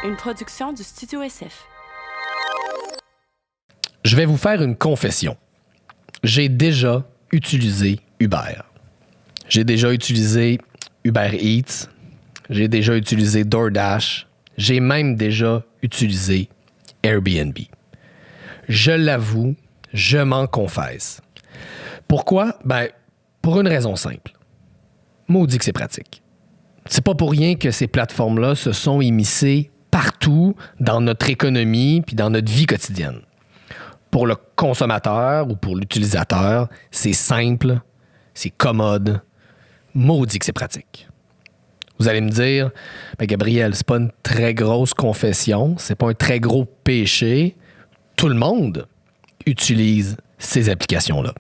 une production du Studio SF. Je vais vous faire une confession. J'ai déjà utilisé Uber. J'ai déjà utilisé Uber Eats. J'ai déjà utilisé DoorDash. J'ai même déjà utilisé Airbnb. Je l'avoue, je m'en confesse. Pourquoi? Pour une raison simple. Maudit que c'est pratique. C'est pas pour rien que ces plateformes-là se sont immiscées partout dans notre économie puis dans notre vie quotidienne. Pour le consommateur ou pour l'utilisateur, c'est simple, c'est commode, maudit que c'est pratique. Vous allez me dire, Gabriel, c'est pas une très grosse confession, c'est pas un très gros péché. Tout le monde utilise ces applications-là.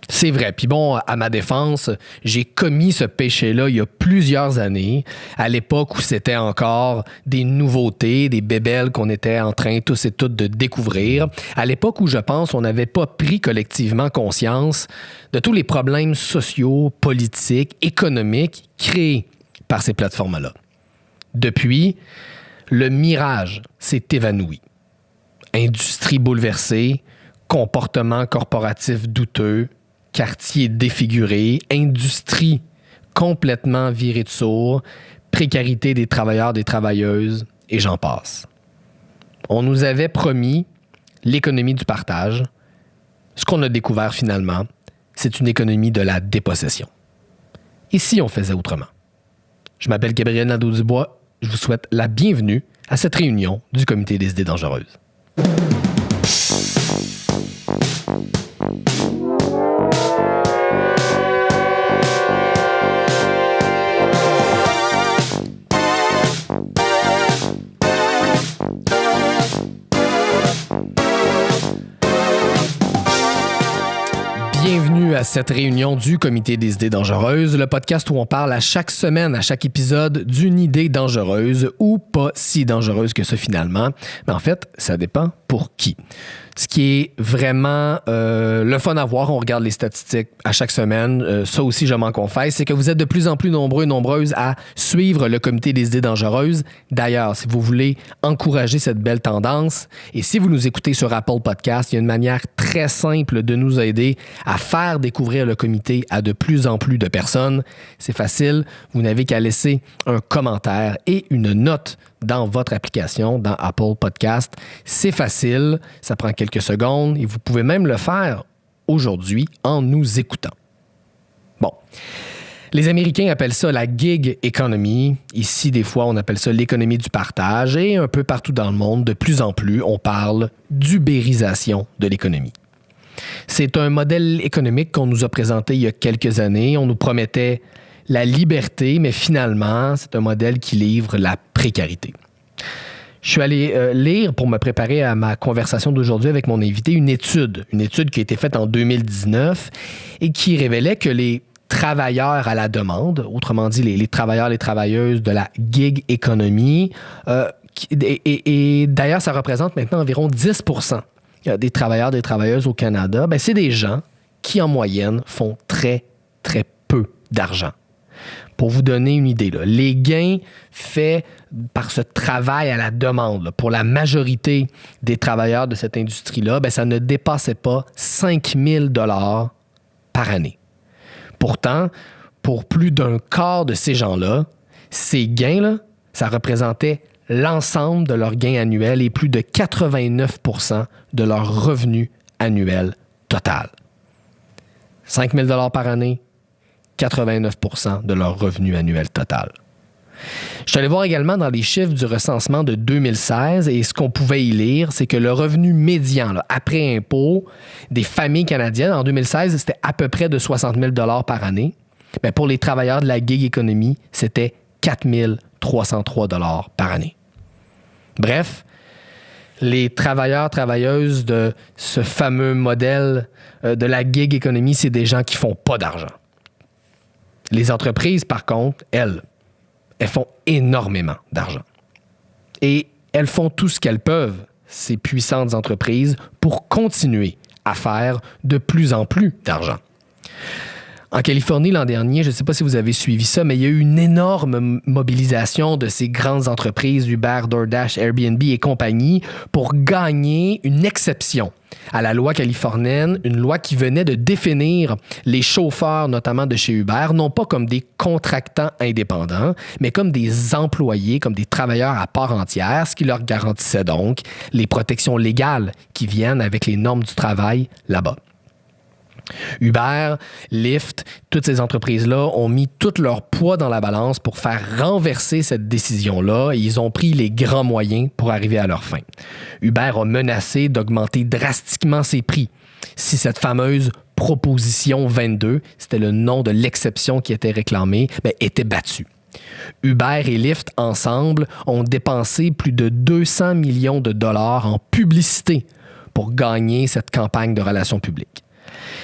C'est vrai. Puis bon, à ma défense, j'ai commis ce péché-là il y a plusieurs années, à l'époque où c'était encore des nouveautés, des bébelles qu'on était en train tous et toutes de découvrir, à l'époque où je pense on n'avait pas pris collectivement conscience de tous les problèmes sociaux, politiques, économiques créés par ces plateformes-là. Depuis, le mirage s'est évanoui. Industrie bouleversée, comportement corporatif douteux, quartier défiguré, industrie complètement virée de sourd, précarité des travailleurs, des travailleuses, et j'en passe. On nous avait promis l'économie du partage. Ce qu'on a découvert finalement, c'est une économie de la dépossession. Et si on faisait autrement? Je m'appelle Gabriel Nadeau-Dubois. Je vous souhaite la bienvenue à cette réunion du Comité des idées dangereuses. Bienvenue à cette réunion du Comité des idées dangereuses, le podcast où on parle à chaque semaine, à chaque épisode, d'une idée dangereuse ou pas si dangereuse que ça finalement. Mais en fait, ça dépend pour qui. Ce qui est vraiment le fun à voir, on regarde les statistiques à chaque semaine, ça aussi je m'en confesse, c'est que vous êtes de plus en plus nombreux et nombreuses à suivre le Comité des idées dangereuses. D'ailleurs, si vous voulez encourager cette belle tendance, et si vous nous écoutez sur Apple Podcast, il y a une manière très simple de nous aider à faire découvrir le comité à de plus en plus de personnes. C'est facile, vous n'avez qu'à laisser un commentaire et une note dans votre application, dans Apple Podcast. C'est facile, ça prend quelques secondes et vous pouvez même le faire aujourd'hui en nous écoutant. Bon, les Américains appellent ça la gig economy. Ici, des fois, on appelle ça l'économie du partage et un peu partout dans le monde, de plus en plus, on parle d'ubérisation de l'économie. C'est un modèle économique qu'on nous a présenté il y a quelques années. On nous promettait la liberté, mais finalement, c'est un modèle qui livre la précarité. Je suis allé lire, pour me préparer à ma conversation d'aujourd'hui avec mon invité, une étude qui a été faite en 2019 et qui révélait que les travailleurs à la demande, autrement dit les travailleurs, les travailleuses de la gig economy, et d'ailleurs, ça représente maintenant environ 10% des travailleurs, des travailleuses au Canada, c'est des gens qui, en moyenne, font très, très peu d'argent. Pour vous donner une idée, là, les gains faits par ce travail à la demande, là, pour la majorité des travailleurs de cette industrie-là, ça ne dépassait pas 5 000 $ par année. Pourtant, pour plus d'un quart de ces gens-là, ces gains-là, ça représentait l'ensemble de leurs gains annuels et plus de 89% de leur revenu annuel total. 5 000 $ par année, 89% de leur revenu annuel total. Je suis allé voir également dans les chiffres du recensement de 2016 et ce qu'on pouvait y lire, c'est que le revenu médian, là, après impôt, des familles canadiennes, en 2016, c'était à peu près de 60 000 $ par année. Mais pour les travailleurs de la gig economy, c'était 4 303 $ par année. Bref, les travailleurs, travailleuses de ce fameux modèle de la gig economy, c'est des gens qui font pas d'argent. Les entreprises, par contre, elles font énormément d'argent. Et elles font tout ce qu'elles peuvent, ces puissantes entreprises, pour continuer à faire de plus en plus d'argent. En Californie, l'an dernier, je ne sais pas si vous avez suivi ça, mais il y a eu une énorme mobilisation de ces grandes entreprises, Uber, DoorDash, Airbnb et compagnie, pour gagner une exception à la loi californienne, une loi qui venait de définir les chauffeurs, notamment de chez Uber, non pas comme des contractants indépendants, mais comme des employés, comme des travailleurs à part entière, ce qui leur garantissait donc les protections légales qui viennent avec les normes du travail là-bas. Uber, Lyft, toutes ces entreprises-là ont mis tout leur poids dans la balance pour faire renverser cette décision-là et ils ont pris les grands moyens pour arriver à leur fin. Uber a menacé d'augmenter drastiquement ses prix si cette fameuse proposition 22, c'était le nom de l'exception qui était réclamée, était battue. Uber et Lyft, ensemble, ont dépensé plus de 200 millions de dollars en publicité pour gagner cette campagne de relations publiques.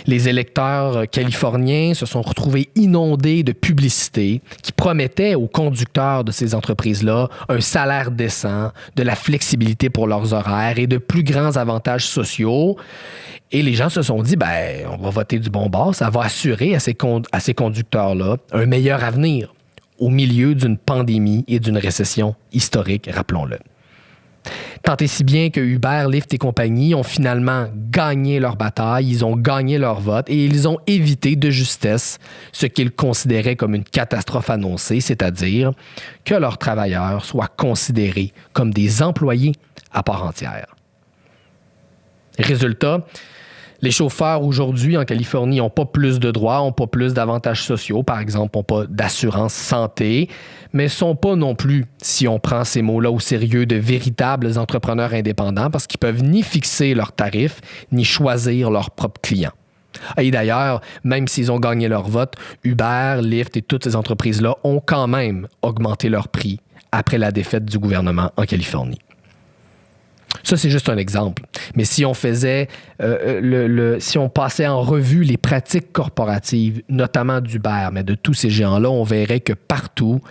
Les électeurs californiens se sont retrouvés inondés de publicités qui promettaient aux conducteurs de ces entreprises-là un salaire décent, de la flexibilité pour leurs horaires et de plus grands avantages sociaux. Et les gens se sont dit, on va voter du bon bord, ça va assurer à ces conducteurs-là un meilleur avenir au milieu d'une pandémie et d'une récession historique, rappelons-le. Tant et si bien que Uber, Lyft et compagnie ont finalement gagné leur bataille, ils ont gagné leur vote et ils ont évité de justesse ce qu'ils considéraient comme une catastrophe annoncée, c'est-à-dire que leurs travailleurs soient considérés comme des employés à part entière. Résultat, les chauffeurs aujourd'hui en Californie n'ont pas plus de droits, n'ont pas plus d'avantages sociaux, par exemple, n'ont pas d'assurance santé, mais ne sont pas non plus, si on prend ces mots-là au sérieux, de véritables entrepreneurs indépendants parce qu'ils ne peuvent ni fixer leurs tarifs, ni choisir leurs propres clients. Et d'ailleurs, même s'ils ont gagné leur vote, Uber, Lyft et toutes ces entreprises-là ont quand même augmenté leur prix après la défaite du gouvernement en Californie. Ça, c'est juste un exemple. Mais si on faisait, si on passait en revue les pratiques corporatives, notamment d'Uber, mais de tous ces géants-là, on verrait que partout,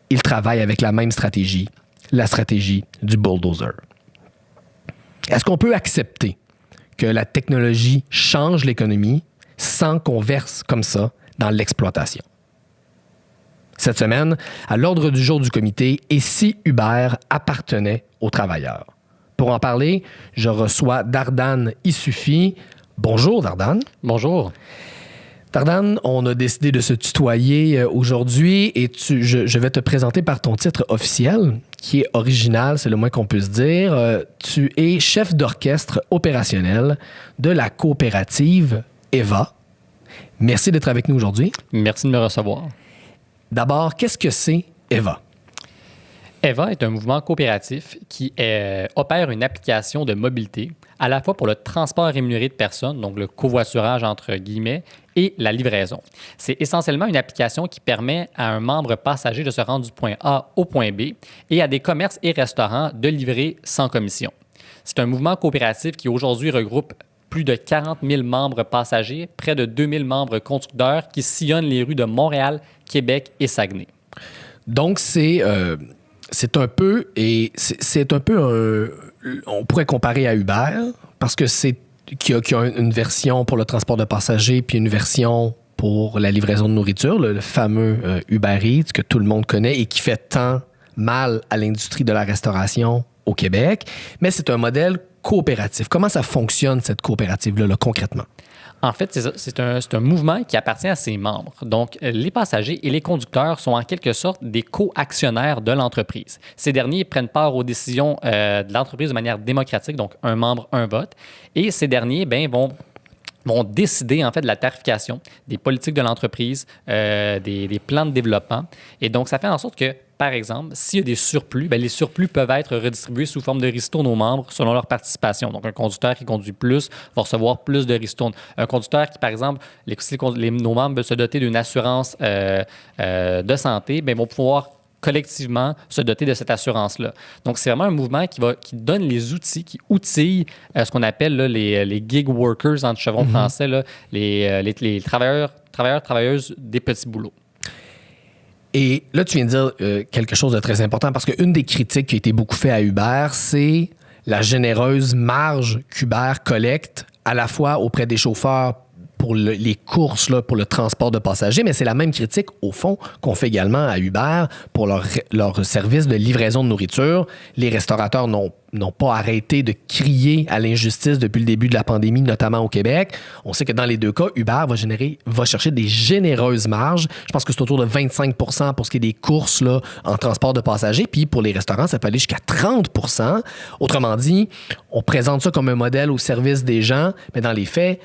ils travaillent avec la même stratégie, la stratégie du bulldozer. Est-ce qu'on peut accepter que la technologie change l'économie sans qu'on verse comme ça dans l'exploitation? Cette semaine, à l'ordre du jour du comité, et si Uber appartenait aux travailleurs? Pour en parler, je reçois Dardan Issoufy. Bonjour, Dardan. Bonjour. Dardan, on a décidé de se tutoyer aujourd'hui et je vais te présenter par ton titre officiel, qui est original, c'est le moins qu'on puisse dire. Tu es chef d'orchestre opérationnel de la coopérative EVA. Merci d'être avec nous aujourd'hui. Merci de me recevoir. D'abord, qu'est-ce que c'est EVA? EVA est un mouvement coopératif qui opère une application de mobilité à la fois pour le transport rémunéré de personnes, donc le covoiturage entre guillemets, et la livraison. C'est essentiellement une application qui permet à un membre passager de se rendre du point A au point B et à des commerces et restaurants de livrer sans commission. C'est un mouvement coopératif qui aujourd'hui regroupe plus de 40 000 membres passagers, près de 2 000 membres conducteurs qui sillonnent les rues de Montréal, Québec et Saguenay. Donc, c'est un peu on pourrait comparer à Uber parce que qui a une version pour le transport de passagers puis une version pour la livraison de nourriture, le fameux Uber Eats que tout le monde connaît et qui fait tant mal à l'industrie de la restauration au Québec, mais c'est un modèle coopératif. Comment ça fonctionne, cette coopérative-là, concrètement? En fait, c'est un mouvement qui appartient à ses membres. Donc, les passagers et les conducteurs sont en quelque sorte des co-actionnaires de l'entreprise. Ces derniers prennent part aux décisions de l'entreprise de manière démocratique, donc un membre, un vote. Et ces derniers vont décider en fait de la tarification, des politiques de l'entreprise, des plans de développement. Et donc, ça fait en sorte que, par exemple, s'il y a des surplus, les surplus peuvent être redistribués sous forme de ristournes aux membres selon leur participation. Donc, un conducteur qui conduit plus va recevoir plus de ristournes. Un conducteur qui, par exemple, nos membres veulent se doter d'une assurance de santé, vont pouvoir collectivement se doter de cette assurance-là. Donc, c'est vraiment un mouvement qui donne les outils, qui outille ce qu'on appelle là, les gig workers en chevrons français, là, les travailleuses des petits boulots. Et là, tu viens de dire quelque chose de très important parce qu'une des critiques qui a été beaucoup faite à Uber, c'est la généreuse marge qu'Uber collecte à la fois auprès des chauffeurs pour les courses, là, pour le transport de passagers, mais c'est la même critique, au fond, qu'on fait également à Uber pour leur service de livraison de nourriture. Les restaurateurs n'ont pas arrêté de crier à l'injustice depuis le début de la pandémie, notamment au Québec. On sait que dans les deux cas, Uber va chercher des généreuses marges. Je pense que c'est autour de 25 pour ce qui est des courses là, en transport de passagers. Puis pour les restaurants, ça peut aller jusqu'à 30 %. Autrement dit, on présente ça comme un modèle au service des gens, mais dans les faits,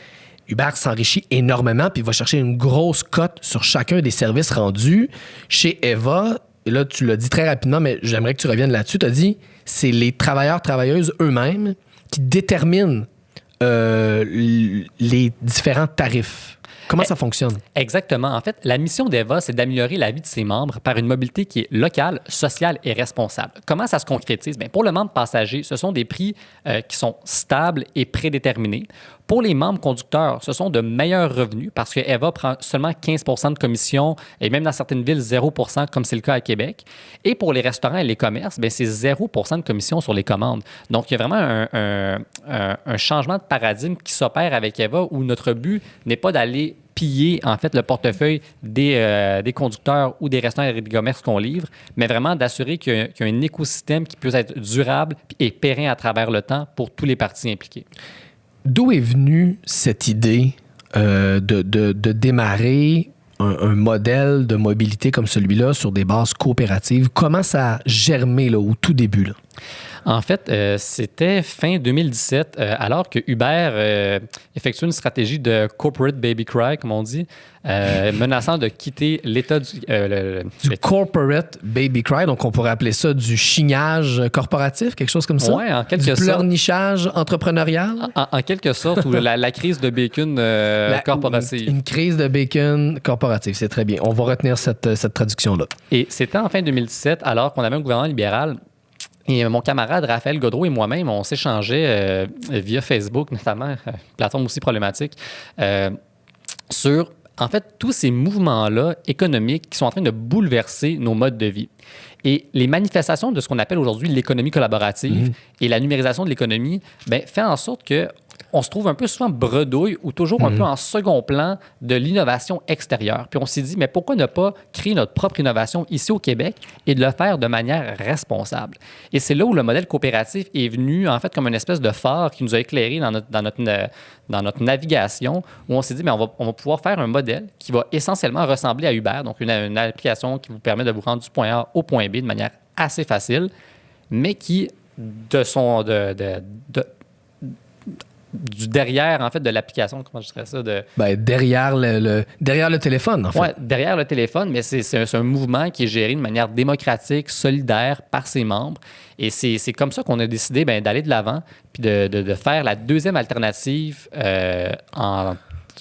Uber s'enrichit énormément puis va chercher une grosse cote sur chacun des services rendus. Chez Eva, et là, tu l'as dit très rapidement, mais j'aimerais que tu reviennes là-dessus, tu as dit c'est les travailleurs-travailleuses eux-mêmes qui déterminent les différents tarifs. Comment ça fonctionne? Exactement. En fait, la mission d'Eva, c'est d'améliorer la vie de ses membres par une mobilité qui est locale, sociale et responsable. Comment ça se concrétise? Bien, pour le membre passager, ce sont des prix qui sont stables et prédéterminés. Pour les membres conducteurs, ce sont de meilleurs revenus parce que Eva prend seulement 15 % de commission et même dans certaines villes, 0 % comme c'est le cas à Québec. Et pour les restaurants et les commerces, bien, c'est 0 % de commission sur les commandes. Donc, il y a vraiment un changement de paradigme qui s'opère avec Eva où notre but n'est pas d'aller piller en fait le portefeuille des conducteurs ou des restaurants et des commerces qu'on livre, mais vraiment d'assurer qu'il y a un écosystème qui peut être durable et pérenne à travers le temps pour tous les parties impliquées. D'où est venue cette idée de démarrer un modèle de mobilité comme celui-là sur des bases coopératives? Comment ça a germé là, au tout début? Là? En fait, c'était fin 2017, alors que Uber effectuait une stratégie de corporate baby cry, comme on dit, menaçant de quitter l'état du corporate baby cry, donc on pourrait appeler ça du chignage corporatif, quelque chose comme ça? Oui, en quelque sorte. Du pleurnichage entrepreneurial? En quelque sorte, ou la crise de bacon corporative. Une crise de bacon corporative, c'est très bien. On va retenir cette traduction-là. Et c'était en fin 2017, alors qu'on avait un gouvernement libéral. Et mon camarade Raphaël Gaudreau et moi-même, on s'échangeait via Facebook, notamment, plateforme aussi problématique, sur, en fait, tous ces mouvements-là économiques qui sont en train de bouleverser nos modes de vie. Et les manifestations de ce qu'on appelle aujourd'hui l'économie collaborative et la numérisation de l'économie, bien, fait en sorte que on se trouve un peu souvent bredouille ou toujours un peu en second plan de l'innovation extérieure. Puis on s'est dit, mais pourquoi ne pas créer notre propre innovation ici au Québec et de le faire de manière responsable? Et c'est là où le modèle coopératif est venu, en fait, comme une espèce de phare qui nous a éclairé dans notre navigation, où on s'est dit, mais on va pouvoir faire un modèle qui va essentiellement ressembler à Uber, donc une application qui vous permet de vous rendre du point A au point B de manière assez facile, mais qui, du derrière, en fait, de l'application, comment je dirais ça? Derrière le téléphone, en fait. Oui, derrière le téléphone, mais c'est un mouvement qui est géré de manière démocratique, solidaire par ses membres. Et c'est comme ça qu'on a décidé d'aller de l'avant puis de faire la deuxième alternative en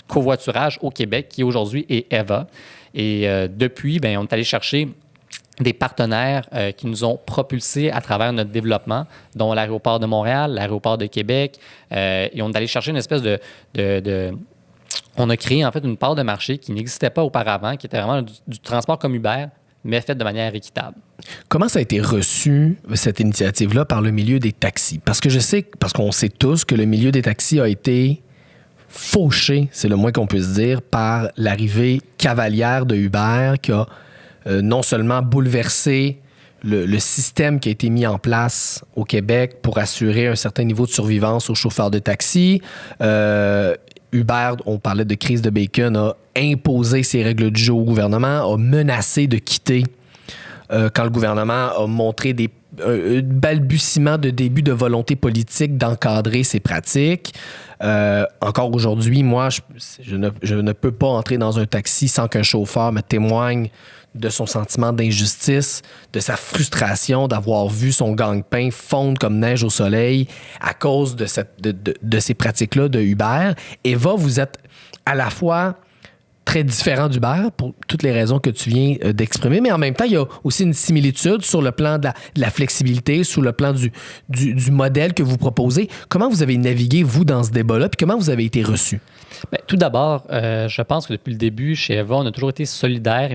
covoiturage au Québec, qui aujourd'hui est Eva. Et depuis, on est allé chercher des partenaires qui nous ont propulsés à travers notre développement, dont l'aéroport de Montréal, l'aéroport de Québec. Et on est allé chercher une espèce on a créé en fait une part de marché qui n'existait pas auparavant, qui était vraiment du transport comme Uber, mais fait de manière équitable. Comment ça a été reçu, cette initiative-là, par le milieu des taxis? Parce qu'on sait tous que le milieu des taxis a été fauché, c'est le moins qu'on puisse dire, par l'arrivée cavalière de Uber qui a non seulement bouleverser le système qui a été mis en place au Québec pour assurer un certain niveau de survivance aux chauffeurs de taxi. Uber, on parlait de crise de bacon, a imposé ses règles du jeu au gouvernement, a menacé de quitter quand le gouvernement a montré un balbutiement de début de volonté politique d'encadrer ces pratiques. Encore aujourd'hui, moi, je ne peux pas entrer dans un taxi sans qu'un chauffeur me témoigne de son sentiment d'injustice, de sa frustration d'avoir vu son gagne-pain fondre comme neige au soleil à cause de ces pratiques-là de Uber. Eva, vous êtes à la fois très différent d'Uber pour toutes les raisons que tu viens d'exprimer, mais en même temps, il y a aussi une similitude sur le plan de la flexibilité, sur le plan du modèle que vous proposez. Comment vous avez navigué, vous, dans ce débat-là, puis comment vous avez été reçu? Bien, tout d'abord, je pense que depuis le début, chez Eva, on a toujours été solidaires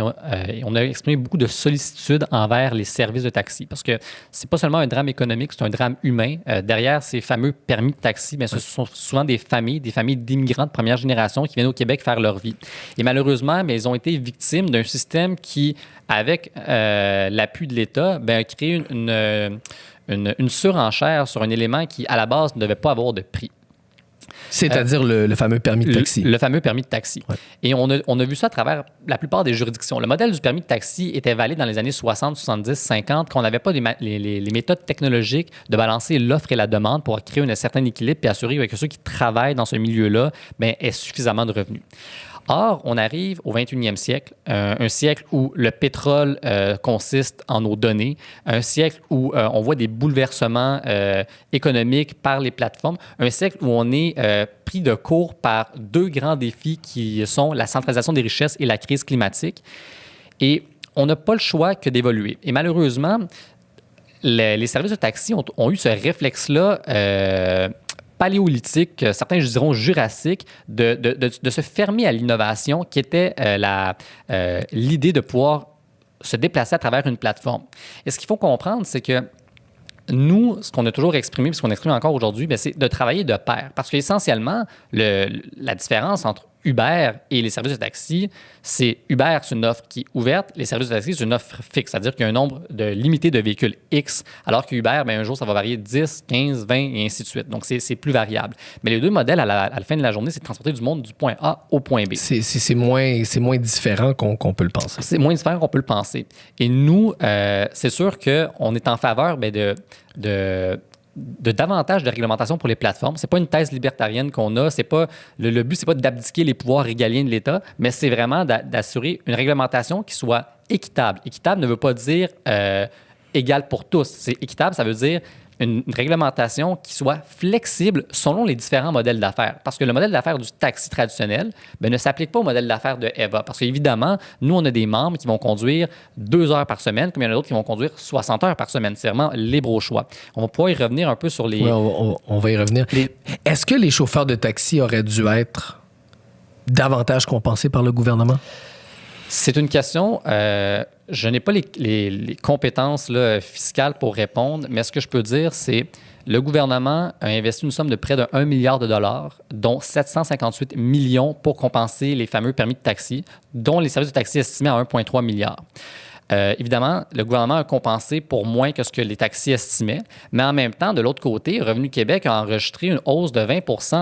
et on a exprimé beaucoup de sollicitude envers les services de taxi parce que c'est pas seulement un drame économique, c'est un drame humain. Derrière ces fameux permis de taxi, bien, ce sont souvent des familles d'immigrants de première génération qui viennent au Québec faire leur vie. Et malheureusement, bien, ils ont été victimes d'un système qui, avec l'appui de l'État, bien, a créé une surenchère sur un élément qui, à la base, ne devait pas avoir de prix. C'est-à-dire le fameux permis de taxi. Le fameux permis de taxi. Ouais. Et on a vu ça à travers la plupart des juridictions. Le modèle du permis de taxi était valide dans les années 60, 70, 50, quand on n'avait pas les méthodes technologiques de balancer l'offre et la demande pour créer un certain équilibre et assurer que ceux qui travaillent dans ce milieu-là aient suffisamment de revenus. Or, on arrive au 21e siècle, un siècle où le pétrole consiste en nos données, un siècle où on voit des bouleversements économiques par les plateformes, un siècle où on est pris de court par deux grands défis qui sont la centralisation des richesses et la crise climatique. Et on n'a pas le choix que d'évoluer. Et malheureusement, les services de taxi ont eu ce réflexe-là paléolithique, certains diront jurassique, de se fermer à l'innovation qui était l'idée de pouvoir se déplacer à travers une plateforme. Et ce qu'il faut comprendre, c'est que nous, ce qu'on a toujours exprimé, et ce qu'on exprime encore aujourd'hui, c'est de travailler de pair. Parce qu'essentiellement, la différence entre Uber et les services de taxi, c'est Uber, c'est une offre qui est ouverte. Les services de taxi, c'est une offre fixe, c'est-à-dire qu'il y a un nombre limité de véhicules X, alors qu'Uber, un jour, ça va varier 10, 15, 20 et ainsi de suite. Donc, c'est plus variable. Mais les deux modèles, à la fin de la journée, c'est de transporter du monde du point A au point B. C'est moins différent qu'on peut le penser. C'est moins différent qu'on peut le penser. Et nous, c'est sûr qu'on est en faveur de davantage de réglementation pour les plateformes. C'est pas une thèse libertarienne qu'on a. C'est pas, le but, c'est pas d'abdiquer les pouvoirs régaliens de l'État, mais c'est vraiment d'assurer une réglementation qui soit équitable. Équitable ne veut pas dire égal pour tous. C'est équitable, ça veut dire une réglementation qui soit flexible selon les différents modèles d'affaires. Parce que le modèle d'affaires du taxi traditionnel ne s'applique pas au modèle d'affaires de Eva. Parce qu'évidemment, nous, on a des membres qui vont conduire 2 heures par semaine, comme il y en a d'autres qui vont conduire 60 heures par semaine. C'est vraiment libre au choix. On va pouvoir y revenir un peu sur les... Oui, on va y revenir. Est-ce que les chauffeurs de taxi auraient dû être davantage compensés par le gouvernement? C'est une question... je n'ai pas les compétences fiscales pour répondre, mais ce que je peux dire, c'est le gouvernement a investi une somme de près de 1 milliard de dollars, dont 758 millions pour compenser les fameux permis de taxi, dont les services de taxi estimés à 1,3 milliard. Évidemment, le gouvernement a compensé pour moins que ce que les taxis estimaient, mais en même temps, de l'autre côté, Revenu Québec a enregistré une hausse de 20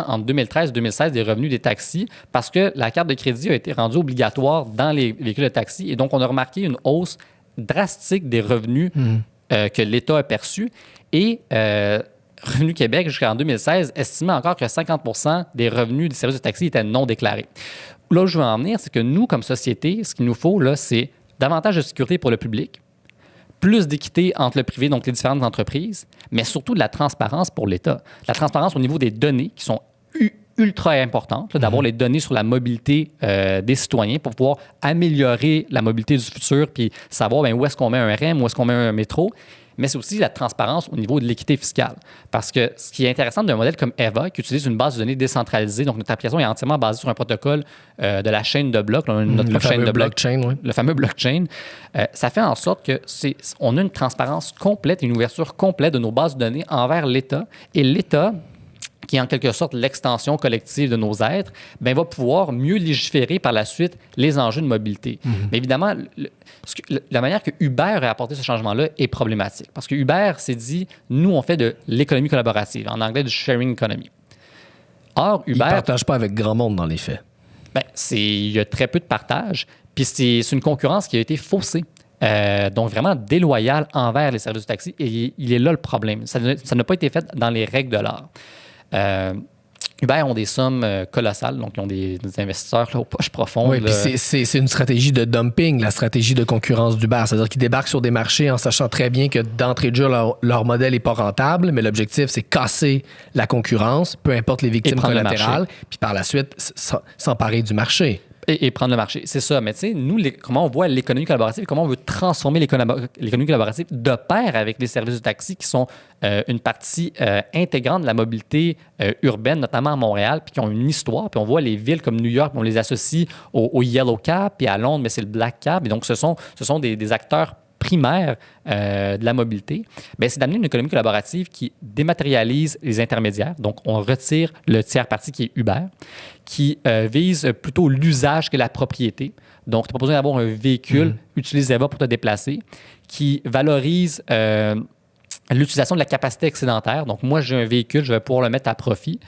entre 2013 et 2016 des revenus des taxis parce que la carte de crédit a été rendue obligatoire dans les véhicules de taxi et donc on a remarqué une hausse drastique des revenus que l'État a perçus et Revenu Québec, jusqu'en 2016, estimait encore que 50 des revenus des services de taxi étaient non déclarés. Là où je veux en venir, c'est que nous, comme société, ce qu'il nous faut, là, c'est davantage de sécurité pour le public, plus d'équité entre le privé, donc les différentes entreprises, mais surtout de la transparence pour l'État. La transparence au niveau des données qui sont ultra importantes, d'avoir les données sur la mobilité des citoyens pour pouvoir améliorer la mobilité du futur puis savoir où est-ce qu'on met un REM, où est-ce qu'on met un métro. Mais c'est aussi la transparence au niveau de l'équité fiscale. Parce que ce qui est intéressant d'un modèle comme Eva, qui utilise une base de données décentralisée, donc notre application est entièrement basée sur un protocole de la chaîne de blocs, notre chaîne de blocs, le fameux blockchain, ça fait en sorte qu'on a une transparence complète, une ouverture complète de nos bases de données envers l'État. Et l'État, qui est en quelque sorte l'extension collective de nos êtres, va pouvoir mieux légiférer par la suite les enjeux de mobilité. Mais évidemment, la manière que Uber a apporté ce changement-là est problématique. Parce que Uber s'est dit, nous, on fait de l'économie collaborative, en anglais du sharing economy. Or, Uber... Ils ne partagent pas avec grand monde, dans les faits. Il y a très peu de partage, puis c'est une concurrence qui a été faussée. Donc, vraiment déloyale envers les services de taxi. Et il est là le problème. Ça n'a pas été fait dans les règles de l'art. Uber ont des sommes colossales, donc ils ont des investisseurs aux poches profondes. Oui, puis c'est une stratégie de dumping, la stratégie de concurrence d'Uber. C'est-à-dire qu'ils débarquent sur des marchés en sachant très bien que d'entrée de jeu, leur modèle n'est pas rentable, mais l'objectif, c'est casser la concurrence, peu importe les victimes collatérales, puis par la suite, s'emparer du marché. Et prendre le marché. C'est ça. Mais tu sais, nous, comment on voit l'économie collaborative, comment on veut transformer l'économie collaborative de pair avec les services de taxi qui sont une partie intégrante de la mobilité urbaine, notamment à Montréal, puis qui ont une histoire. Puis on voit les villes comme New York, on les associe au Yellow Cab, puis à Londres, mais c'est le Black Cab. Et donc, ce sont des acteurs primaire de la mobilité, bien, c'est d'amener une économie collaborative qui dématérialise les intermédiaires. Donc, on retire le tiers parti qui est Uber, qui vise plutôt l'usage que la propriété. Donc, tu n'as pas besoin d'avoir un véhicule, utilise Eva pour te déplacer, qui valorise l'utilisation de la capacité excédentaire. Donc, moi, j'ai un véhicule, je vais pouvoir le mettre à profit.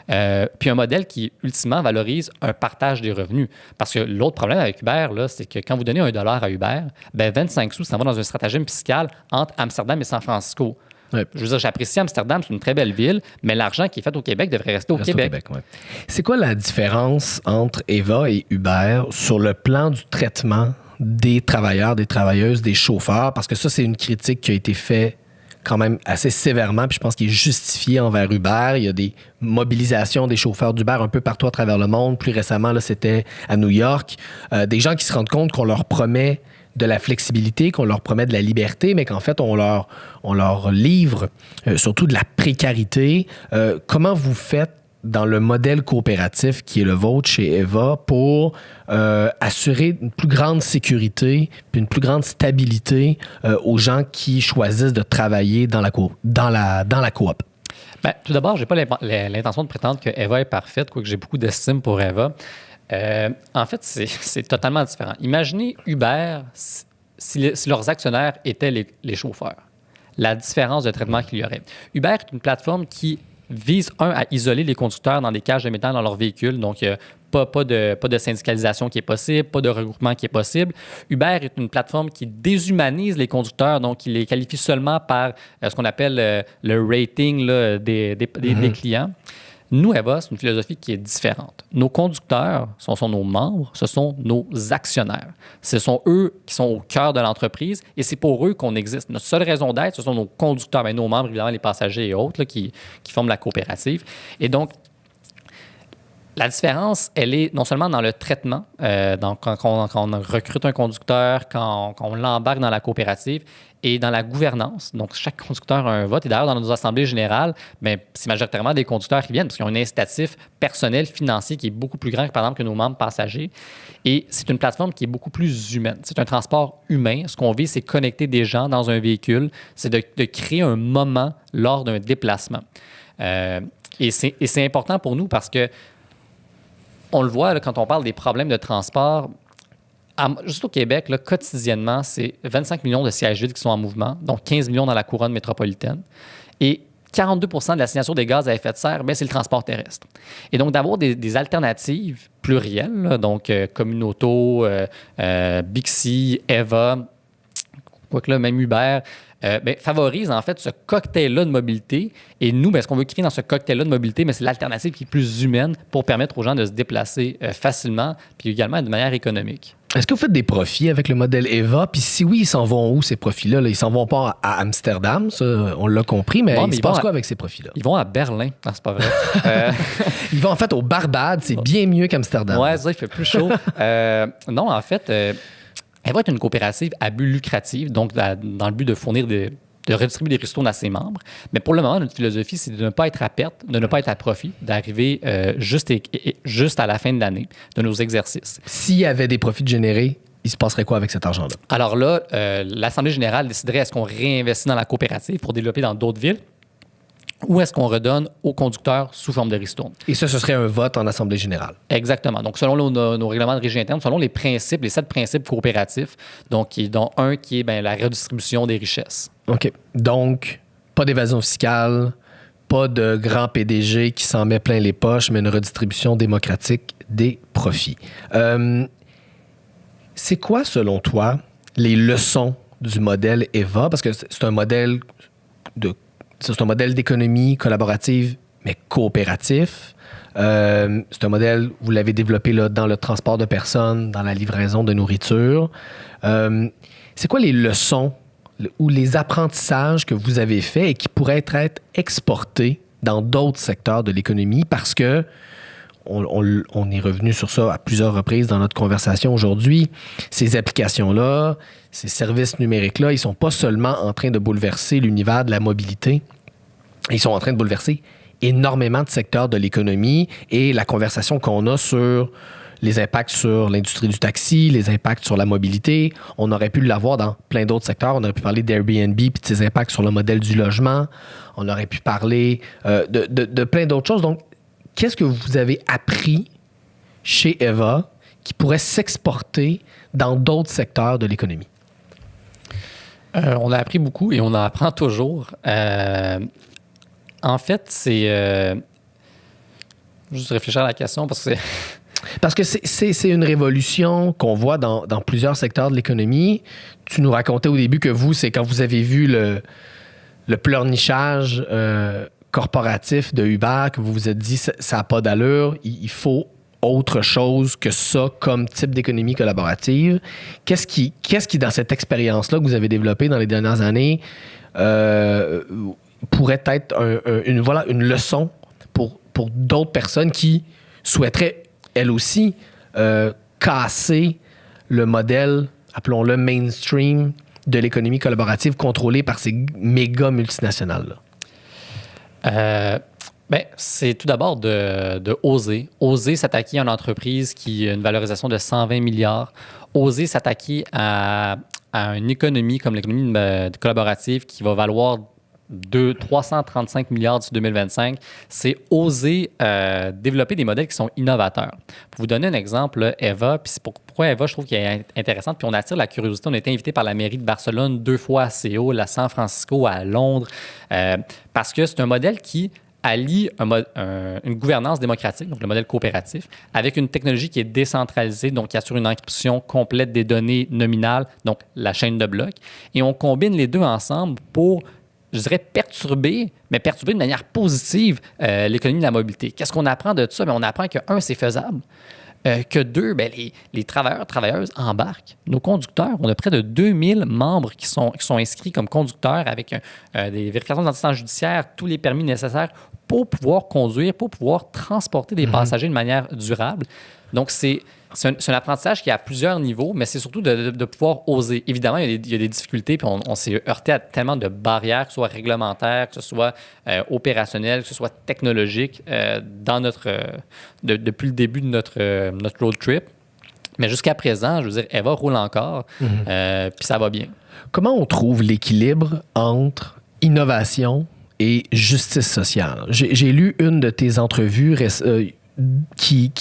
Puis un modèle qui, ultimement, valorise un partage des revenus. Parce que l'autre problème avec Uber, là, c'est que quand vous donnez $1 à Uber, ben 25 sous, ça va dans un stratagème fiscal entre Amsterdam et San Francisco. Ouais. Je veux dire, j'apprécie Amsterdam, c'est une très belle ville, mais l'argent qui est fait au Québec devrait rester au Québec. Ouais. C'est quoi la différence entre Eva et Uber sur le plan du traitement des travailleurs, des travailleuses, des chauffeurs? Parce que ça, c'est une critique qui a été faite quand même assez sévèrement, puis je pense qu'il est justifié envers Uber. Il y a des mobilisations des chauffeurs d'Uber un peu partout à travers le monde. Plus récemment, là, c'était à New York. Des gens qui se rendent compte qu'on leur promet de la flexibilité, qu'on leur promet de la liberté, mais qu'en fait, on leur livre surtout de la précarité. Comment vous faites dans le modèle coopératif qui est le vôtre chez Eva pour assurer une plus grande sécurité puis une plus grande stabilité aux gens qui choisissent de travailler dans la coop? Bien, tout d'abord, je n'ai pas l'intention de prétendre que Eva est parfaite, quoique j'ai beaucoup d'estime pour Eva. En fait, c'est totalement différent. Imaginez Uber si leurs actionnaires étaient les chauffeurs. La différence de traitement qu'il y aurait. Uber est une plateforme qui vise, à isoler les conducteurs dans des cages de métal dans leur véhicule. Donc, pas de syndicalisation qui est possible, pas de regroupement qui est possible. Uber est une plateforme qui déshumanise les conducteurs, donc il les qualifie seulement par ce qu'on appelle le rating là, des clients. Nous, Eva, c'est une philosophie qui est différente. Nos conducteurs, ce sont nos membres, ce sont nos actionnaires. Ce sont eux qui sont au cœur de l'entreprise et c'est pour eux qu'on existe. Notre seule raison d'être, ce sont nos conducteurs, mais nos membres, évidemment, les passagers et autres là, qui forment la coopérative. Et donc, la différence, elle est non seulement dans le traitement, donc quand on recrute un conducteur, quand on l'embarque dans la coopérative, et dans la gouvernance. Donc, chaque conducteur a un vote. Et d'ailleurs, dans nos assemblées générales, bien, c'est majoritairement des conducteurs qui viennent parce qu'ils ont un incitatif personnel, financier qui est beaucoup plus grand, par exemple, que nos membres passagers. Et c'est une plateforme qui est beaucoup plus humaine. C'est un transport humain. Ce qu'on vise, c'est connecter des gens dans un véhicule. C'est de créer un moment lors d'un déplacement. Et c'est important pour nous parce que on le voit là, quand on parle des problèmes de transport. Juste au Québec, là, quotidiennement, c'est 25 millions de sièges vides qui sont en mouvement, donc 15 millions dans la couronne métropolitaine. Et 42 de l'assignation des gaz à effet de serre, bien, c'est le transport terrestre. Et donc, d'avoir des alternatives plurielles, là, donc Communauto, Bixi, Eva, quoique là, même Uber, bien, favorise en fait ce cocktail-là de mobilité. Et nous, bien, ce qu'on veut créer dans ce cocktail-là de mobilité, bien, c'est l'alternative qui est plus humaine pour permettre aux gens de se déplacer facilement, puis également de manière économique. Est-ce que vous faites des profits avec le modèle Eva? Puis si oui, ils s'en vont où, ces profits-là? Là, ils s'en vont pas à Amsterdam, ça, on l'a compris, mais il se passe quoi avec ces profits-là? Ils vont à Berlin. Non, c'est pas vrai. Ils vont en fait aux Barbades, c'est bien mieux qu'Amsterdam. Ouais, ça, il fait plus chaud. Non, en fait, Eva est une coopérative à but lucratif, donc dans le but de fournir de redistribuer des ristournes à ses membres. Mais pour le moment, notre philosophie, c'est de ne pas être à perte, de ne pas être à profit, d'arriver juste à la fin de l'année de nos exercices. S'il y avait des profits de générés, il se passerait quoi avec cet argent-là? Alors là, l'Assemblée générale déciderait est-ce qu'on réinvestit dans la coopérative pour développer dans d'autres villes ou est-ce qu'on redonne aux conducteurs sous forme de ristourne? Et ça, ce serait un vote en Assemblée générale? Exactement. Donc, selon nos règlements de régie interne, selon les 7 principes coopératifs, donc, dont un qui est bien, la redistribution des richesses. OK. Donc, pas d'évasion fiscale, pas de grand PDG qui s'en met plein les poches, mais une redistribution démocratique des profits. C'est quoi, selon toi, les leçons du modèle Eva? Parce que c'est un modèle d'économie collaborative, mais coopératif. C'est un modèle, vous l'avez développé là, dans le transport de personnes, dans la livraison de nourriture. C'est quoi les leçons ou les apprentissages que vous avez faits et qui pourraient être exportés dans d'autres secteurs de l'économie? Parce que on est revenu sur ça à plusieurs reprises dans notre conversation aujourd'hui. Ces applications-là, ces services numériques-là, ils ne sont pas seulement en train de bouleverser l'univers de la mobilité, ils sont en train de bouleverser énormément de secteurs de l'économie et la conversation qu'on a sur les impacts sur l'industrie du taxi, les impacts sur la mobilité. On aurait pu l'avoir dans plein d'autres secteurs. On aurait pu parler d'Airbnb puis de ses impacts sur le modèle du logement. On aurait pu parler de plein d'autres choses. Donc, qu'est-ce que vous avez appris chez Eva qui pourrait s'exporter dans d'autres secteurs de l'économie? On a appris beaucoup et on en apprend toujours. En fait, c'est... juste réfléchir à la question parce que c'est... Parce que c'est une révolution qu'on voit dans plusieurs secteurs de l'économie. Tu nous racontais au début que vous, c'est quand vous avez vu le pleurnichage corporatif de Uber que vous vous êtes dit ça n'a pas d'allure, il faut autre chose que ça comme type d'économie collaborative. Qu'est-ce qui dans cette expérience-là que vous avez développée dans les dernières années, pourrait être une leçon pour d'autres personnes qui souhaiteraient elles aussi, casser le modèle, appelons-le mainstream, de l'économie collaborative contrôlée par ces méga multinationales-là? C'est tout d'abord de oser. Oser s'attaquer à une entreprise qui a une valorisation de 120 milliards. Oser s'attaquer à une économie comme l'économie collaborative qui va valoir 335 milliards d'ici 2025, c'est oser développer des modèles qui sont innovateurs. Pour vous donner un exemple, là, Eva, puis c'est pourquoi Eva, je trouve qu'elle est intéressante, puis on attire la curiosité. On a été invité par la mairie de Barcelone 2 fois à Séoul, à San Francisco, à Londres, parce que c'est un modèle qui allie une gouvernance démocratique, donc le modèle coopératif, avec une technologie qui est décentralisée, donc qui assure une encryption complète des données nominales, donc la chaîne de blocs, et on combine les deux ensemble pour, je dirais, perturber de manière positive l'économie de la mobilité. Qu'est-ce qu'on apprend de ça? Bien, on apprend que, un, c'est faisable, que deux, bien, les travailleurs-travailleuses embarquent. Nos conducteurs, on a près de 2000 membres qui sont inscrits comme conducteurs avec des vérifications d'identité judiciaire, tous les permis nécessaires pour pouvoir conduire, pour pouvoir transporter des passagers de manière durable. Donc, c'est un apprentissage qui est à plusieurs niveaux, mais c'est surtout de pouvoir oser. Évidemment, il y a des difficultés, puis on s'est heurté à tellement de barrières, que ce soit réglementaires, que ce soit opérationnelles, que ce soit technologiques, depuis le début de notre road trip. Mais jusqu'à présent, je veux dire, Eva roule encore, puis ça va bien. Comment on trouve l'équilibre entre innovation et justice sociale? J'ai lu une de tes entrevues qui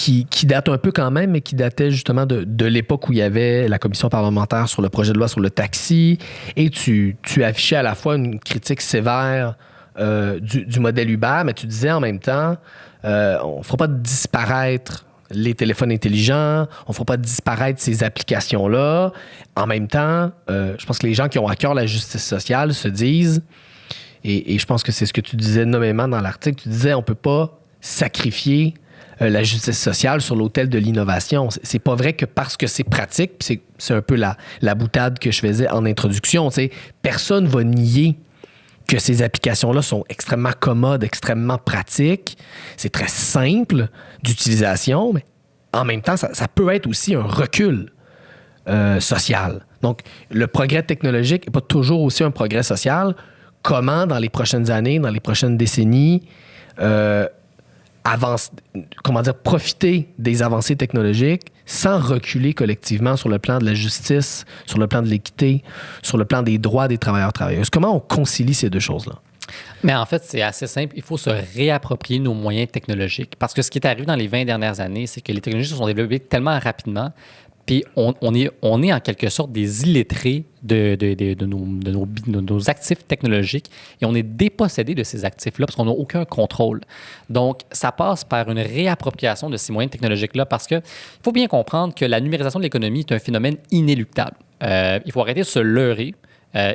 date un peu quand même, mais qui datait justement de l'époque où il y avait la commission parlementaire sur le projet de loi sur le taxi, et tu affichais à la fois une critique sévère du modèle Uber, mais tu disais en même temps, on ne fera pas disparaître les téléphones intelligents, on ne fera pas disparaître ces applications-là. En même temps, je pense que les gens qui ont à cœur la justice sociale se disent, et je pense que c'est ce que tu disais nommément dans l'article, tu disais on ne peut pas sacrifier la justice sociale sur l'autel de l'innovation. C'est pas vrai que parce que c'est pratique, puis c'est un peu la boutade que je faisais en introduction, personne va nier que ces applications-là sont extrêmement commodes, extrêmement pratiques. C'est très simple d'utilisation, mais en même temps, ça peut être aussi un recul social. Donc, le progrès technologique n'est pas toujours aussi un progrès social. Comment, dans les prochaines années, dans les prochaines décennies, profiter des avancées technologiques sans reculer collectivement sur le plan de la justice, sur le plan de l'équité, sur le plan des droits des travailleurs-travailleuses. Comment on concilie ces deux choses-là? Mais en fait, c'est assez simple. Il faut se réapproprier nos moyens technologiques. Parce que ce qui est arrivé dans les 20 dernières années, c'est que les technologies se sont développées tellement rapidement, puis on est en quelque sorte des illettrés de nos actifs technologiques, et on est dépossédé de ces actifs-là parce qu'on n'a aucun contrôle. Donc, ça passe par une réappropriation de ces moyens technologiques-là, parce qu'il faut bien comprendre que la numérisation de l'économie est un phénomène inéluctable. Il faut arrêter de se leurrer.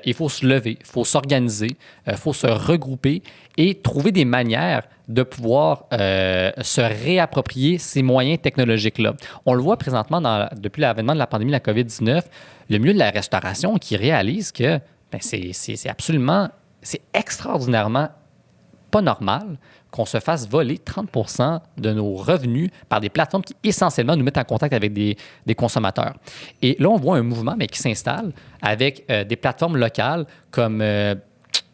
Il faut se lever, il faut s'organiser, il faut se regrouper et trouver des manières de pouvoir se réapproprier ces moyens technologiques-là. On le voit présentement depuis l'avènement de la pandémie de la COVID-19, le milieu de la restauration qui réalise que c'est extraordinairement pas normal qu'on se fasse voler 30% de nos revenus par des plateformes qui essentiellement nous mettent en contact avec des consommateurs. Et là, on voit un mouvement qui s'installe avec des plateformes locales comme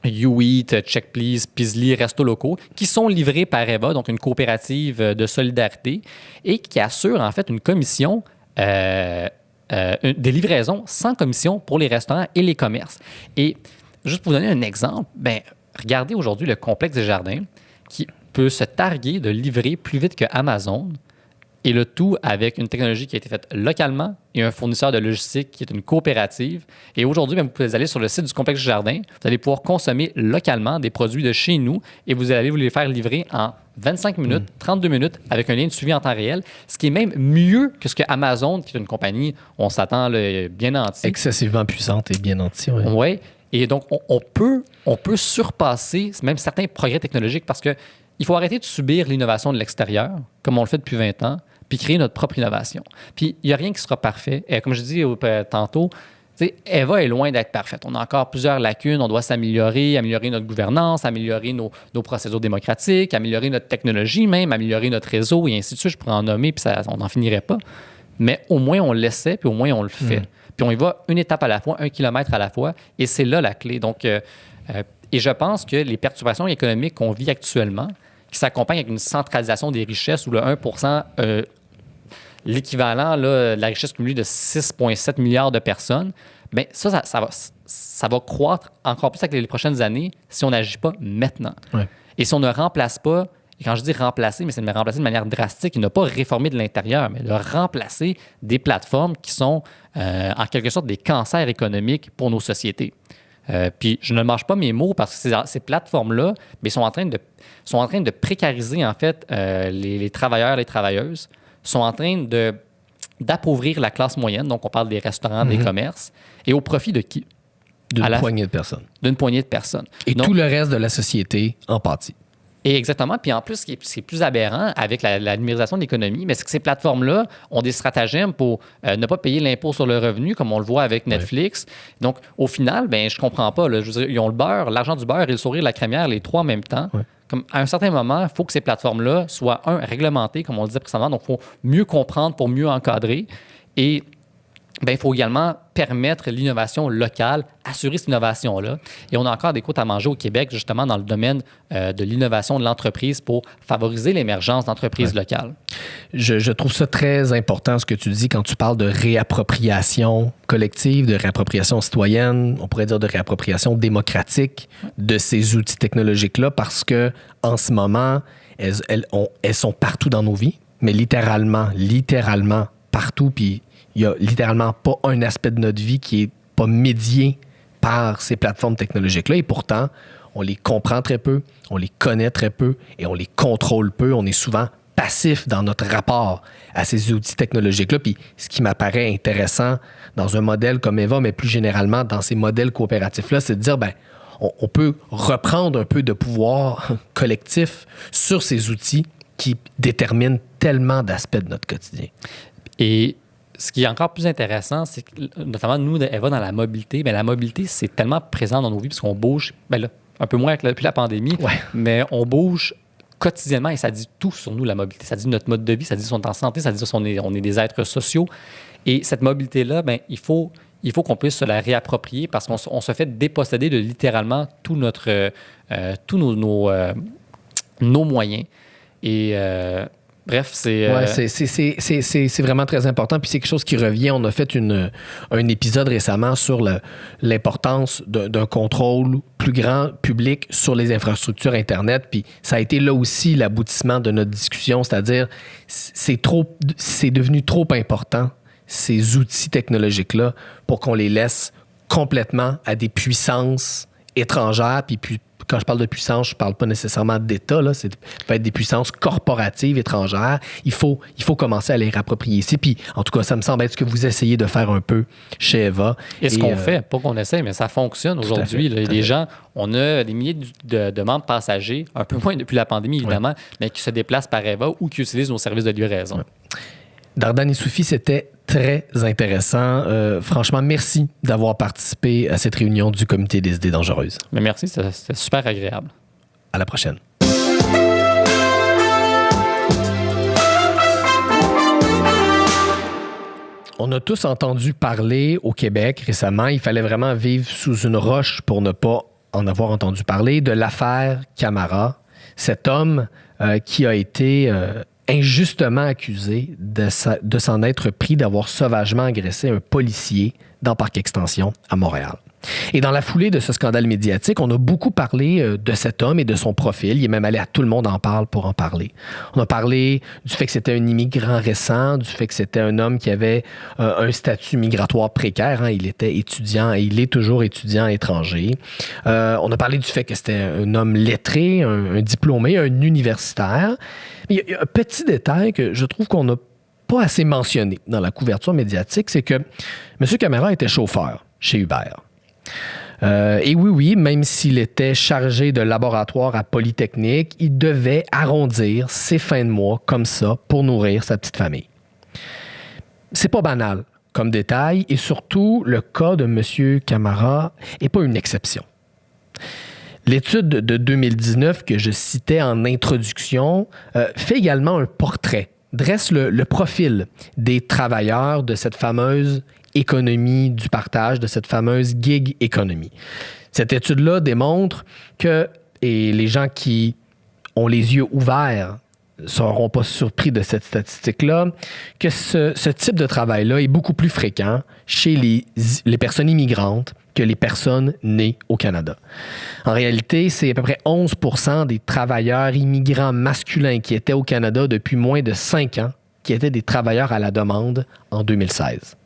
YouEat, Check Please, Pizly, Restos locaux, qui sont livrés par Eva, donc une coopérative de solidarité, et qui assure en fait une commission, des livraisons sans commission pour les restaurants et les commerces. Et juste pour vous donner un exemple, regardez aujourd'hui le complexe des Jardins qui peut se targuer de livrer plus vite que Amazon, et le tout avec une technologie qui a été faite localement et un fournisseur de logistique qui est une coopérative. Et aujourd'hui, vous pouvez aller sur le site du complexe du Jardin, vous allez pouvoir consommer localement des produits de chez nous et vous allez vous les faire livrer en 25 minutes, 32 minutes avec un lien de suivi en temps réel, ce qui est même mieux que ce que Amazon, qui est une compagnie, on s'attend bien nantie. Excessivement puissante et bien nantie, oui. Oui. Et donc, on peut surpasser même certains progrès technologiques parce qu'il faut arrêter de subir l'innovation de l'extérieur, comme on le fait depuis 20 ans, puis créer notre propre innovation. Puis, il n'y a rien qui sera parfait. Et comme je dis tantôt, Eva est loin d'être parfaite. On a encore plusieurs lacunes. On doit s'améliorer, améliorer notre gouvernance, améliorer nos procédures démocratiques, améliorer notre technologie même, améliorer notre réseau et ainsi de suite. Je pourrais en nommer, puis on n'en finirait pas. Mais au moins, on l'essaie, puis au moins, on le fait. Puis on y va une étape à la fois, 1 kilomètre à la fois, et c'est là la clé. Donc, et je pense que les perturbations économiques qu'on vit actuellement, qui s'accompagnent avec une centralisation des richesses où le 1%, l'équivalent de la richesse cumulée de 6,7 milliards de personnes, ça va croître encore plus avec les prochaines années si on n'agit pas maintenant. Ouais. Et si on ne remplace pas, et quand je dis remplacer, mais c'est de remplacer de manière drastique, et ne pas réformer de l'intérieur, mais de remplacer des plateformes qui sont en quelque sorte des cancers économiques pour nos sociétés. Puis je ne mâche pas mes mots parce que ces plateformes-là sont en train de précariser en fait les travailleurs, les travailleuses, sont en train d'appauvrir la classe moyenne, donc on parle des restaurants, des commerces, et au profit de qui? D'une poignée de personnes. D'une poignée de personnes. Et donc, tout le reste de la société en pâtit. Et exactement. Puis en plus, ce qui est plus aberrant avec la numérisation de l'économie, c'est que ces plateformes-là ont des stratagèmes pour ne pas payer l'impôt sur le revenu, comme on le voit avec Netflix. Ouais. Donc, au final, je comprends pas. Là, je veux dire, ils ont le beurre, l'argent du beurre et le sourire de la crémière, les trois en même temps. Ouais. Comme à un certain moment, il faut que ces plateformes-là soient, réglementées, comme on le disait précédemment. Donc, il faut mieux comprendre pour mieux encadrer. Et il faut également permettre l'innovation locale, assurer cette innovation-là. Et on a encore des côtes à manger au Québec, justement, dans le domaine de l'innovation de l'entreprise pour favoriser l'émergence d'entreprises locales. Je trouve ça très important, ce que tu dis quand tu parles de réappropriation collective, de réappropriation citoyenne, on pourrait dire de réappropriation démocratique de ces outils technologiques-là, parce que en ce moment, elles sont partout dans nos vies, mais littéralement partout, puis il n'y a littéralement pas un aspect de notre vie qui n'est pas médié par ces plateformes technologiques-là. Et pourtant, on les comprend très peu, on les connaît très peu et on les contrôle peu. On est souvent passif dans notre rapport à ces outils technologiques-là. Puis ce qui m'apparaît intéressant dans un modèle comme Eva, mais plus généralement dans ces modèles coopératifs-là, c'est de dire, on peut reprendre un peu de pouvoir collectif sur ces outils qui déterminent tellement d'aspects de notre quotidien. Et ce qui est encore plus intéressant, c'est que, notamment nous, Eva, dans la mobilité, la mobilité, c'est tellement présent dans nos vies parce qu'on bouge, un peu moins depuis la pandémie, mais on bouge quotidiennement et ça dit tout sur nous, la mobilité. Ça dit notre mode de vie, ça dit si on est en santé, ça dit si on est des êtres sociaux. Et cette mobilité-là, il faut qu'on puisse se la réapproprier parce qu'on se fait déposséder de littéralement tous nos moyens. Et bref, c'est vraiment très important. Puis c'est quelque chose qui revient. On a fait un épisode récemment sur l'importance d'un contrôle plus grand public sur les infrastructures Internet. Puis ça a été là aussi l'aboutissement de notre discussion, c'est-à-dire c'est devenu trop important, ces outils technologiques-là, pour qu'on les laisse complètement à des puissances étrangères. Puis quand je parle de puissance, je ne parle pas nécessairement d'État. Là. Ça peut être des puissances corporatives étrangères. Il faut commencer à les réapproprier ici. Puis, en tout cas, ça me semble être ce que vous essayez de faire un peu chez Eva. Et ce qu'on fait, pas qu'on essaie, mais ça fonctionne aujourd'hui. Les gens, on a des milliers de membres passagers, un peu moins depuis la pandémie, évidemment, mais qui se déplacent par Eva ou qui utilisent nos services de livraison. Ouais. Dardan et Soufi, c'était très intéressant. Franchement, merci d'avoir participé à cette réunion du Comité des idées dangereuses. Mais merci, c'était super agréable. À la prochaine. On a tous entendu parler au Québec récemment, il fallait vraiment vivre sous une roche pour ne pas en avoir entendu parler, de l'affaire Camara, cet homme qui a été injustement accusé de s'en être pris, d'avoir sauvagement agressé un policier dans Parc Extension à Montréal. Et dans la foulée de ce scandale médiatique, on a beaucoup parlé de cet homme et de son profil. Il est même allé à Tout le monde en parle pour en parler. On a parlé du fait que c'était un immigrant récent, du fait que c'était un homme qui avait un statut migratoire précaire. Hein. Il était étudiant et il est toujours étudiant étranger. On a parlé du fait que c'était un homme lettré, un diplômé, un universitaire. Mais il y a un petit détail que je trouve qu'on n'a pas assez mentionné dans la couverture médiatique, c'est que M. Camara était chauffeur chez Uber. Et oui, même s'il était chargé de laboratoire à Polytechnique, il devait arrondir ses fins de mois comme ça pour nourrir sa petite famille. C'est pas banal comme détail et surtout, le cas de M. Camara n'est pas une exception. L'étude de 2019 que je citais en introduction fait également un portrait, dresse le profil des travailleurs de cette fameuse économie du partage, de cette fameuse gig économie. Cette étude-là démontre que, et les gens qui ont les yeux ouverts ne seront pas surpris de cette statistique-là, que ce type de travail-là est beaucoup plus fréquent chez les personnes immigrantes que les personnes nées au Canada. En réalité, c'est à peu près 11% des travailleurs immigrants masculins qui étaient au Canada depuis moins de 5 ans qui étaient des travailleurs à la demande en 2016.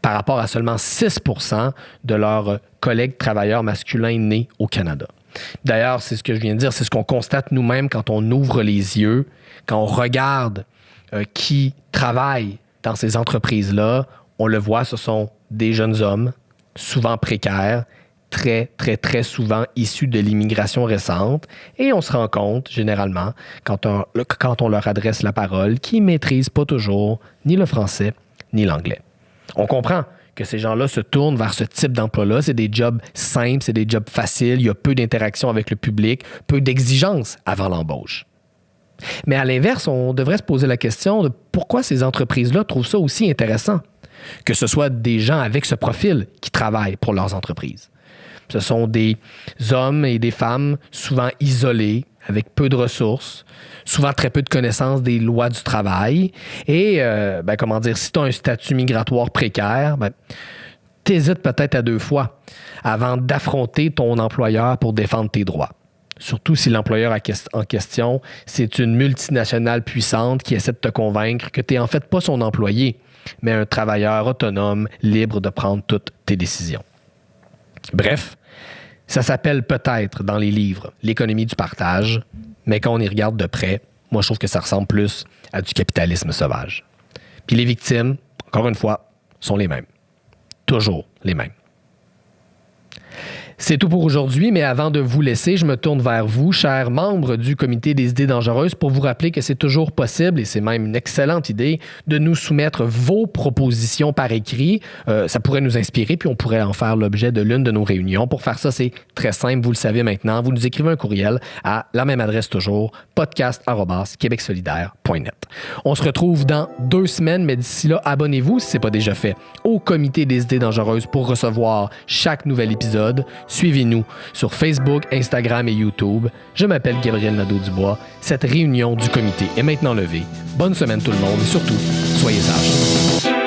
Par rapport à seulement 6% de leurs collègues travailleurs masculins nés au Canada. D'ailleurs, c'est ce que je viens de dire, c'est ce qu'on constate nous-mêmes quand on ouvre les yeux, quand on regarde qui travaille dans ces entreprises-là. On le voit, ce sont des jeunes hommes, souvent précaires, très souvent issus de l'immigration récente. Et on se rend compte, généralement, quand on leur adresse la parole, qu'ils ne maîtrisent pas toujours ni le français ni l'anglais. On comprend que ces gens-là se tournent vers ce type d'emploi-là. C'est des jobs simples, c'est des jobs faciles, il y a peu d'interaction avec le public, peu d'exigences avant l'embauche. Mais à l'inverse, on devrait se poser la question de pourquoi ces entreprises-là trouvent ça aussi intéressant, que ce soit des gens avec ce profil qui travaillent pour leurs entreprises. Ce sont des hommes et des femmes souvent isolés, avec peu de ressources, souvent très peu de connaissances des lois du travail. Et, si tu as un statut migratoire précaire, t'hésites peut-être à 2 fois avant d'affronter ton employeur pour défendre tes droits. Surtout si l'employeur en question, c'est une multinationale puissante qui essaie de te convaincre que tu n'es en fait pas son employé, mais un travailleur autonome, libre de prendre toutes tes décisions. Bref, ça s'appelle peut-être dans les livres l'économie du partage, mais quand on y regarde de près, moi je trouve que ça ressemble plus à du capitalisme sauvage. Puis les victimes, encore une fois, sont les mêmes. Toujours les mêmes. C'est tout pour aujourd'hui, mais avant de vous laisser, je me tourne vers vous, chers membres du Comité des idées dangereuses, pour vous rappeler que c'est toujours possible, et c'est même une excellente idée, de nous soumettre vos propositions par écrit. Ça pourrait nous inspirer, puis on pourrait en faire l'objet de l'une de nos réunions. Pour faire ça, c'est très simple, vous le savez maintenant. Vous nous écrivez un courriel à la même adresse toujours, podcast@quebecsolidaire.net. On se retrouve dans 2 semaines, mais d'ici là, abonnez-vous, si ce n'est pas déjà fait, au Comité des idées dangereuses pour recevoir chaque nouvel épisode. Suivez-nous sur Facebook, Instagram et YouTube. Je m'appelle Gabriel Nadeau-Dubois. Cette réunion du comité est maintenant levée. Bonne semaine tout le monde et surtout, soyez sages.